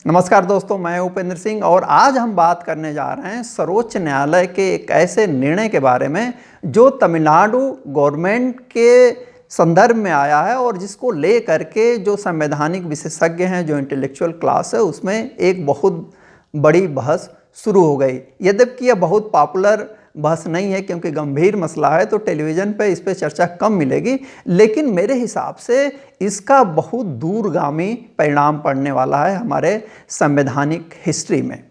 नमस्कार दोस्तों, मैं उपेंद्र सिंह और आज हम बात करने जा रहे हैं सर्वोच्च न्यायालय के एक ऐसे निर्णय के बारे में जो तमिलनाडु गवर्नमेंट के संदर्भ में आया है और जिसको ले करके जो संवैधानिक विशेषज्ञ हैं, जो इंटेलेक्चुअल क्लास है, उसमें एक बहुत बड़ी बहस शुरू हो गई। यद्यपि यह बहुत पॉपुलर बहस नहीं है क्योंकि गंभीर मसला है, तो टेलीविज़न पे इस पे चर्चा कम मिलेगी, लेकिन मेरे हिसाब से इसका बहुत दूरगामी परिणाम पड़ने वाला है हमारे संवैधानिक हिस्ट्री में।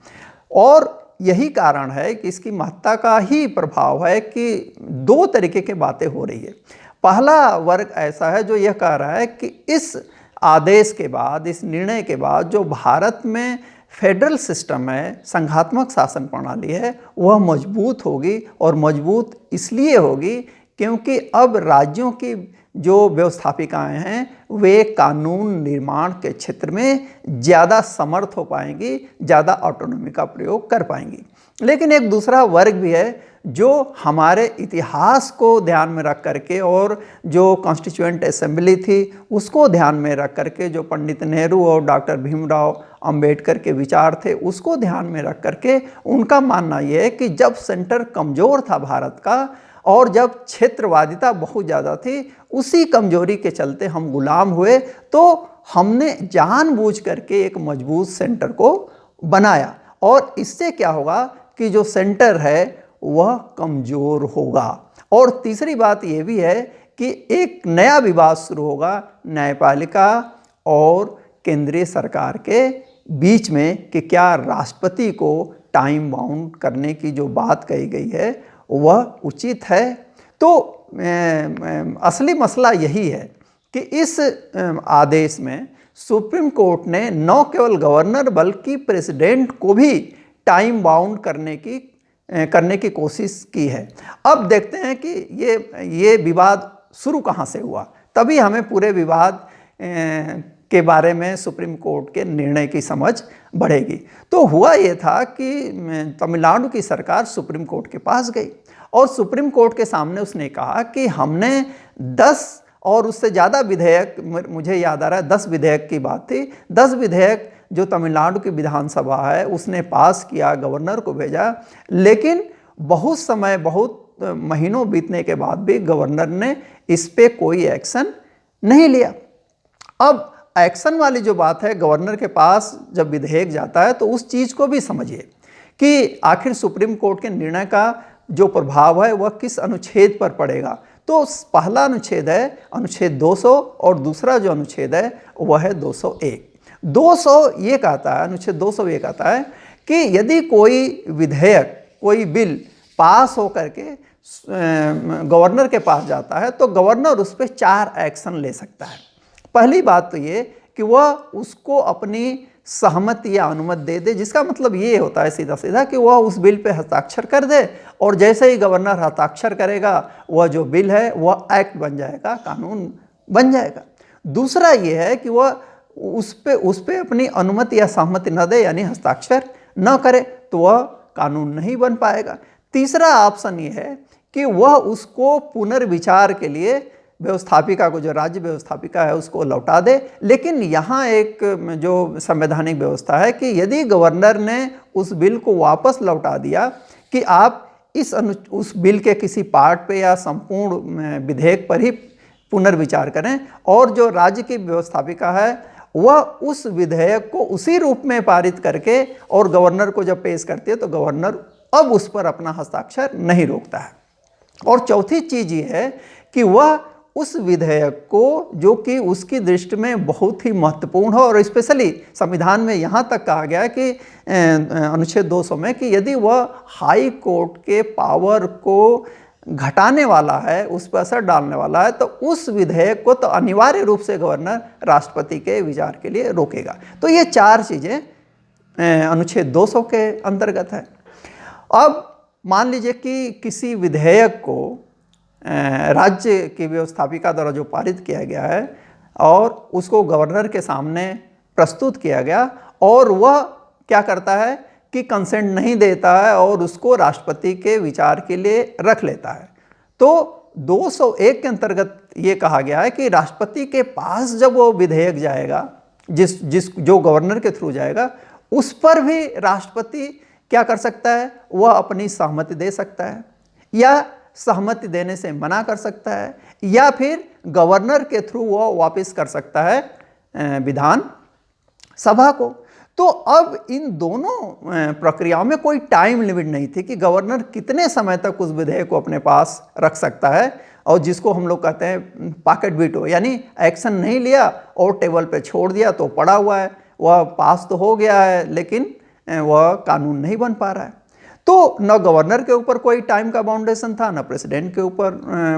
और यही कारण है कि इसकी महत्ता का ही प्रभाव है कि दो तरीके की बातें हो रही है। पहला वर्ग ऐसा है जो यह कह रहा है कि इस आदेश के बाद, इस निर्णय के बाद जो भारत में फेडरल सिस्टम है, संघात्मक शासन प्रणाली है, वह मजबूत होगी। और मजबूत इसलिए होगी क्योंकि अब राज्यों की जो व्यवस्थापिकाएं हैं वे कानून निर्माण के क्षेत्र में ज़्यादा समर्थ हो पाएंगी, ज़्यादा ऑटोनॉमी का प्रयोग कर पाएंगी। लेकिन एक दूसरा वर्ग भी है जो हमारे इतिहास को ध्यान में रख करके और जो कॉन्स्टिट्यूएंट असेंबली थी उसको ध्यान में रख करके, जो पंडित नेहरू और डॉक्टर भीमराव अंबेडकर के विचार थे उसको ध्यान में रख करके उनका मानना यह है कि जब सेंटर कमज़ोर था भारत का और जब क्षेत्रवादिता बहुत ज़्यादा थी, उसी कमजोरी के चलते हम गुलाम हुए, तो हमने जानबूझ करके एक मजबूत सेंटर को बनाया। और इससे क्या होगा कि जो सेंटर है वह कमज़ोर होगा। और तीसरी बात यह भी है कि एक नया विवाद शुरू होगा न्यायपालिका और केंद्रीय सरकार के बीच में कि क्या राष्ट्रपति को टाइम बाउंड करने की जो बात कही गई है वह उचित है। तो असली मसला यही है कि इस आदेश में सुप्रीम कोर्ट ने न केवल गवर्नर बल्कि प्रेसिडेंट को भी टाइम बाउंड करने की कोशिश की है। अब देखते हैं कि ये विवाद शुरू कहाँ से हुआ, तभी हमें पूरे विवाद के बारे में सुप्रीम कोर्ट के निर्णय की समझ बढ़ेगी। तो हुआ ये था कि तमिलनाडु की सरकार सुप्रीम कोर्ट के पास गई और सुप्रीम कोर्ट के सामने उसने कहा कि हमने 10 और उससे ज़्यादा विधेयक, मुझे याद आ रहा है 10 विधेयक की बात थी, 10 विधेयक जो तमिलनाडु की विधानसभा है उसने पास किया, गवर्नर को भेजा, लेकिन बहुत समय, बहुत महीनों बीतने के बाद भी गवर्नर ने इस पे कोई एक्शन नहीं लिया। अब एक्शन वाली जो बात है, गवर्नर के पास जब विधेयक जाता है तो उस चीज़ को भी समझिए कि आखिर सुप्रीम कोर्ट के निर्णय का जो प्रभाव है वह किस अनुच्छेद पर पड़ेगा। तो पहला अनुच्छेद है अनुच्छेद 200 और दूसरा जो अनुच्छेद है वह है 201। 200 ये कहता है, अनुच्छेद 200 ये कहता है कि यदि कोई विधेयक, कोई बिल पास होकर के गवर्नर के पास जाता है तो गवर्नर उस पर 4 एक्शन ले सकता है। पहली बात तो ये कि वह उसको अपनी सहमति या अनुमति दे दे, जिसका मतलब ये होता है सीधा सीधा कि वह उस बिल पे हस्ताक्षर कर दे और जैसे ही गवर्नर हस्ताक्षर करेगा वह जो बिल है वह एक्ट बन जाएगा, कानून बन जाएगा। दूसरा ये है कि वह उस पे अपनी अनुमति या सहमति न दे, यानी हस्ताक्षर न करे, तो वह कानून नहीं बन पाएगा। तीसरा ऑप्शन ये है कि वह उसको पुनर्विचार के लिए व्यवस्थापिका को, जो राज्य व्यवस्थापिका है, उसको लौटा दे। लेकिन यहाँ एक जो संवैधानिक व्यवस्था है कि यदि गवर्नर ने उस बिल को वापस लौटा दिया कि आप उस बिल के किसी पार्ट पे या संपूर्ण विधेयक पर ही पुनर्विचार करें और जो राज्य की व्यवस्थापिका है वह उस विधेयक को उसी रूप में पारित करके और गवर्नर को जब पेश करती है तो गवर्नर अब उस पर अपना हस्ताक्षर नहीं रोकता है। और चौथी चीज़ ये है कि वह उस विधेयक को, जो कि उसकी दृष्टि में बहुत ही महत्वपूर्ण है और स्पेशली संविधान में यहाँ तक कहा गया है कि अनुच्छेद 200 में कि यदि वह हाई कोर्ट के पावर को घटाने वाला है, उस पर असर डालने वाला है, तो उस विधेयक को तो अनिवार्य रूप से गवर्नर राष्ट्रपति के विचार के लिए रोकेगा। तो ये 4 चीज़ें अनुच्छेद 200 के अंतर्गत है। अब मान लीजिए कि किसी विधेयक को राज्य की व्यवस्थापिका द्वारा जो पारित किया गया है और उसको गवर्नर के सामने प्रस्तुत किया गया और वह क्या करता है कि कंसेंट नहीं देता है और उसको राष्ट्रपति के विचार के लिए रख लेता है। तो 201 के अंतर्गत ये कहा गया है कि राष्ट्रपति के पास जब वो विधेयक जाएगा, जो गवर्नर के थ्रू जाएगा, उस पर भी राष्ट्रपति क्या कर सकता है, वह अपनी सहमति दे सकता है या सहमति देने से मना कर सकता है, या फिर गवर्नर के थ्रू वह वापस कर सकता है विधान सभा को। तो अब इन दोनों प्रक्रियाओं में कोई टाइम लिमिट नहीं थी कि गवर्नर कितने समय तक उस विधेयक को अपने पास रख सकता है, और जिसको हम लोग कहते हैं पॉकेट वीटो, यानी एक्शन नहीं लिया और टेबल पे छोड़ दिया तो पड़ा हुआ है, वह पास तो हो गया है लेकिन वह कानून नहीं बन पा रहा है। तो न गवर्नर के ऊपर कोई टाइम का बाउंडेशन था, न प्रेसिडेंट के ऊपर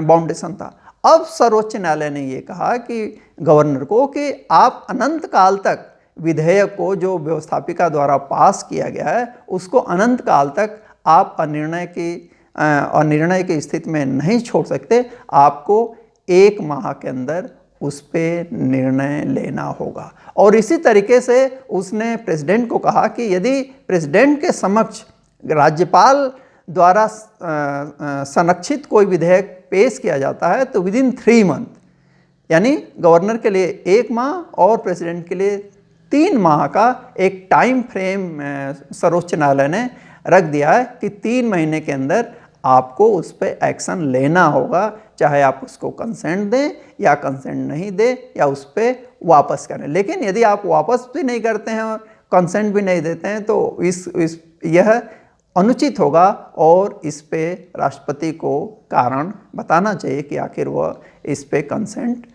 बाउंडेशन था। अब सर्वोच्च न्यायालय ने ये कहा कि गवर्नर को कि आप अनंत काल तक विधेयक को जो व्यवस्थापिका द्वारा पास किया गया है उसको अनंत काल तक आप अनिर्णय की स्थिति में नहीं छोड़ सकते, आपको 1 माह के अंदर उस पर निर्णय लेना होगा। और इसी तरीके से उसने प्रेसिडेंट को कहा कि यदि प्रेसिडेंट के समक्ष राज्यपाल द्वारा संरक्षित कोई विधेयक पेश किया जाता है तो विदिन 3 मंथ, यानी गवर्नर के लिए 1 माह और प्रेसिडेंट के लिए 3 माह का एक टाइम फ्रेम सर्वोच्च न्यायालय ने रख दिया है कि 3 महीने के अंदर आपको उस पर एक्शन लेना होगा, चाहे आप उसको कंसेंट दें या कंसेंट नहीं दें या उस पर वापस करें। लेकिन यदि आप वापस भी नहीं करते हैं और कंसेंट भी नहीं देते हैं तो यह अनुचित होगा और इस पे राष्ट्रपति को कारण बताना चाहिए कि आखिर वह इस पे कंसेंट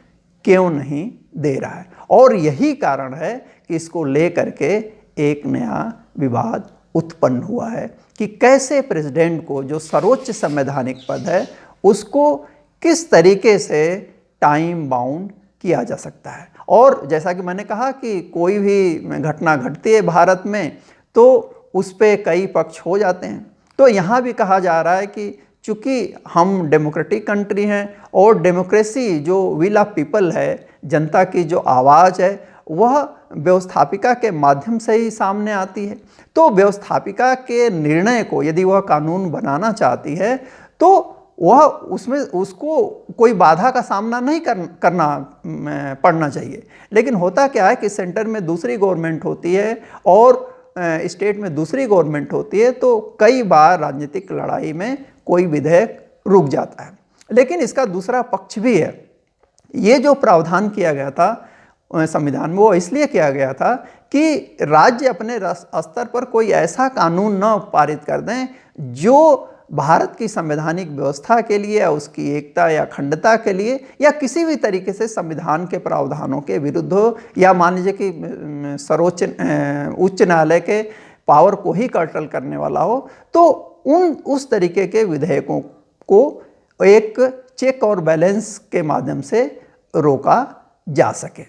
क्यों नहीं दे रहा है। और यही कारण है कि इसको लेकर के एक नया विवाद उत्पन्न हुआ है कि कैसे प्रेसिडेंट को, जो सर्वोच्च संवैधानिक पद है, उसको किस तरीके से टाइम बाउंड किया जा सकता है। और जैसा कि मैंने कहा कि कोई भी घटना घटती है भारत में तो उस पे कई पक्ष हो जाते हैं। तो यहाँ भी कहा जा रहा है कि चूँकि हम डेमोक्रेटिक कंट्री हैं और डेमोक्रेसी जो विल ऑफ पीपल है, जनता की जो आवाज़ है, वह व्यवस्थापिका के माध्यम से ही सामने आती है। तो व्यवस्थापिका के निर्णय को यदि वह कानून बनाना चाहती है तो वह उसको कोई बाधा का सामना नहीं करना पड़ना चाहिए। लेकिन होता क्या है कि सेंटर में दूसरी गवर्नमेंट होती है और स्टेट में दूसरी गवर्नमेंट होती है, तो कई बार राजनीतिक लड़ाई में कोई विधेयक रुक जाता है। लेकिन इसका दूसरा पक्ष भी है। ये जो प्रावधान किया गया था संविधान में, वो इसलिए किया गया था कि राज्य अपने स्तर पर कोई ऐसा कानून न पारित कर दें जो भारत की संवैधानिक व्यवस्था के लिए या उसकी एकता या अखंडता के लिए या किसी भी तरीके से संविधान के प्रावधानों के विरुद्ध हो, या मान लीजिए कि उच्च न्यायालय के पावर को ही कर्टल करने वाला हो, तो उस तरीके के विधेयकों को एक चेक और बैलेंस के माध्यम से रोका जा सके।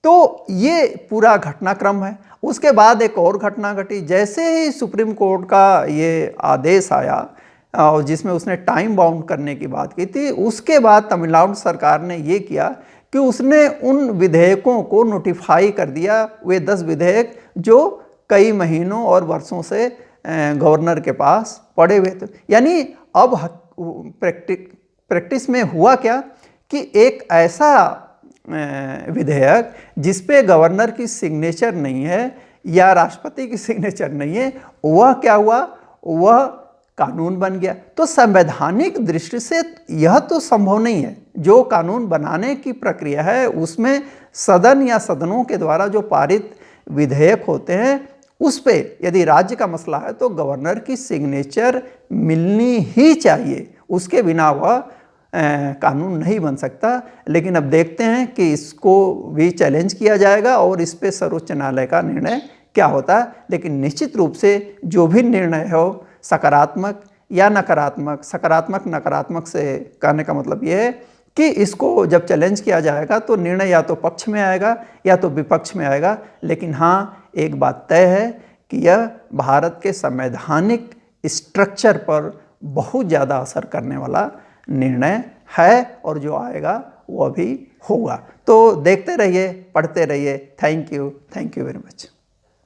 तो ये पूरा घटनाक्रम है। उसके बाद एक और घटना घटी। जैसे ही सुप्रीम कोर्ट का ये आदेश आया और जिसमें उसने टाइम बाउंड करने की बात की थी, उसके बाद तमिलनाडु सरकार ने ये किया कि उसने उन विधेयकों को नोटिफाई कर दिया, वे 10 विधेयक जो कई महीनों और वर्षों से गवर्नर के पास पड़े हुए थे। यानी अब प्रैक्टिस में हुआ क्या कि एक ऐसा विधेयक जिस पे गवर्नर की सिग्नेचर नहीं है या राष्ट्रपति की सिग्नेचर नहीं है, वह क्या हुआ, वह कानून बन गया। तो संवैधानिक दृष्टि से यह तो संभव नहीं है। जो कानून बनाने की प्रक्रिया है उसमें सदन या सदनों के द्वारा जो पारित विधेयक होते हैं उस पे यदि राज्य का मसला है तो गवर्नर की सिग्नेचर मिलनी ही चाहिए, उसके बिना वह कानून नहीं बन सकता। लेकिन अब देखते हैं कि इसको भी चैलेंज किया जाएगा और इस पे सर्वोच्च न्यायालय का निर्णय क्या होता है। लेकिन निश्चित रूप से जो भी निर्णय हो, सकारात्मक या नकारात्मक, सकारात्मक नकारात्मक से कहने का मतलब ये है कि इसको जब चैलेंज किया जाएगा तो निर्णय या तो पक्ष में आएगा या तो विपक्ष में आएगा। लेकिन हाँ, एक बात तय है कि यह भारत के संवैधानिक स्ट्रक्चर पर बहुत ज़्यादा असर करने वाला निर्णय है और जो आएगा वो भी होगा। तो देखते रहिए, पढ़ते रहिए। Thank you very much.